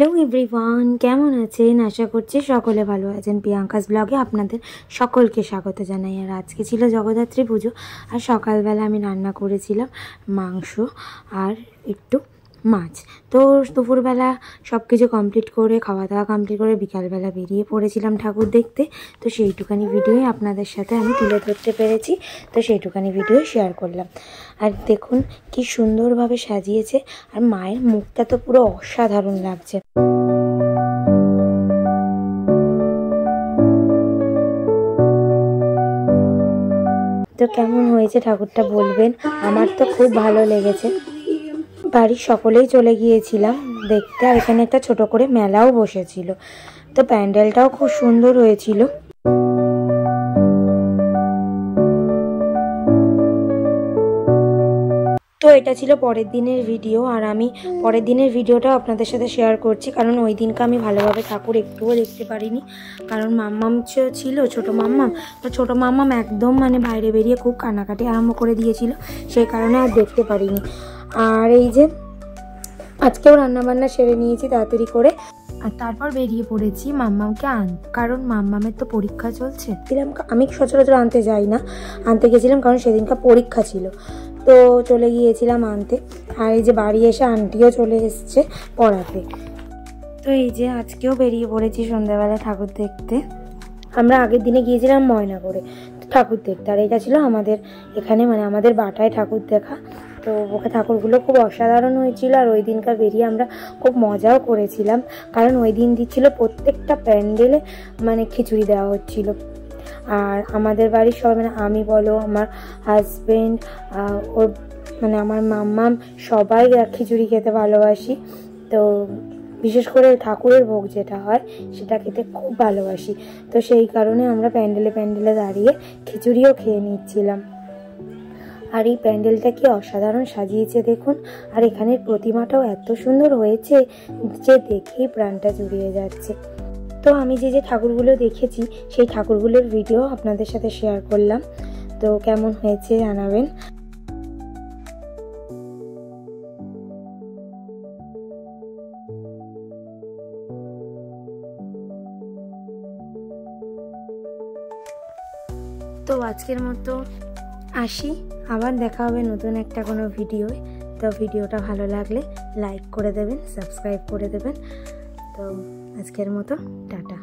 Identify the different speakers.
Speaker 1: Hello everyone, কেমন আছেন? আশা করছি সকলে ভালো আছেন। প্রিয়াঙ্কাস ব্লগে আপনাদের সকলকে স্বাগত জানাই। আর আজকে ছিল জগদ্ধাত্রী পুজো, আর সকালবেলা আমি রান্না করেছিলাম মাংস আর একটু মাছ। তো দুপুরবেলা সব কিছু কমপ্লিট করে, খাওয়া দাওয়া কমপ্লিট করে বিকালবেলা বেরিয়ে পড়েছিলাম ঠাকুর দেখতে। তো সেইটুখানি ভিডিওই আপনাদের সাথে আমি তুলে ধরতে পেরেছি, তো সেইটুখানি ভিডিও শেয়ার করলাম। আর দেখুন কি সুন্দরভাবে সাজিয়েছে, আর মায়ের মুখটা তো পুরো অসাধারণ লাগছে। তো কেমন হয়েছে ঠাকুরটা বলবেন, আমার তো খুব ভালো লেগেছে। বাড়ির সকলেই চলে গিয়েছিলাম দেখতে, আর এখানে একটা ছোট করে মেলাও বসেছিল। তো প্যান্ডেলটাও খুব সুন্দর হয়েছিল। তো এটা ছিল পরের দিনের ভিডিও, আর আমি পরের দিনের ভিডিওটাও আপনাদের সাথে শেয়ার করছি, কারণ ওই দিনকে আমি ভালোভাবে ঠাকুর একটুও দেখতে পারিনি। কারণ মাম্মাম ছিল, ছোটো মাম্মাম, তো ছোটো মাম্মাম একদম বাইরে বেরিয়ে খুব কান্নাকাটি আরম্ভ করে দিয়েছিল, সেই কারণে আর দেখতে পারিনি। আর এই যে আজকেও রান্নাবান্না সেরে নিয়েছি তাড়াতাড়ি করে, আর তারপর বেরিয়ে পড়েছি মাম্মামকে আনতে, কারণ মাম্মামের তো পরীক্ষা চলছে। আমি সচরাচর আনতে যাই না, আনতে গেছিলাম কারণ সেদিনকার পরীক্ষা ছিল, তো চলে গিয়েছিলাম আনতে। আর এই যে বাড়ি এসে আন্টিও চলে এসছে পড়াতে। তো এই যে আজকেও বেরিয়ে পড়েছি সন্ধ্যাবেলা ঠাকুর দেখতে। আমরা আগের দিনে গিয়েছিলাম ময়নাগড়ে ঠাকুর দেখতে, আর এটা ছিল আমাদের এখানে আমাদের বাটায় ঠাকুর দেখা। তো ওকে ঠাকুরগুলো খুব অসাধারণ হয়েছিল, আর ওই দিনকার বেরিয়ে আমরা খুব মজাও করেছিলাম, কারণ ওই দিন দিচ্ছিল প্রত্যেকটা প্যান্ডেলে খিচুড়ি দেওয়া হচ্ছিল। আর আমাদের বাড়ির সবাই আমি বলো, আমার হাজবেন্ড, ওর আমার মাম্মাম, সবাই খিচুড়ি খেতে ভালোবাসি। তো বিশেষ করে ঠাকুরের ভোগ যেটা হয় সেটা খেতে খুব ভালোবাসি। তো সেই কারণে আমরা প্যান্ডেলে প্যান্ডেলে দাঁড়িয়ে খিচুড়িও খেয়ে নিচ্ছিলাম। আর এই প্যান্ডেলটা কি অসাধারণ সাজিয়েছে দেখুন, আর এখানের প্রতিমাটাও এত সুন্দর হয়েছে যে দেখেই প্রাণটা জুড়িয়ে যাচ্ছে। তো আমি যে যে ঠাকুরগুলো দেখেছি সেই ঠাকুরগুলোর ভিডিও আপনাদের সাথে শেয়ার করলাম। তো কেমন হয়েছে জানাবেন। তো আজকের মতো আসি, আবার দেখা হবে নতুন একটা কোনো ভিডিওয়। তো ভিডিওটা ভালো লাগলে লাইক করে দেবেন, সাবস্ক্রাইব করে দেবেন। তো আজকের মতো টাটা।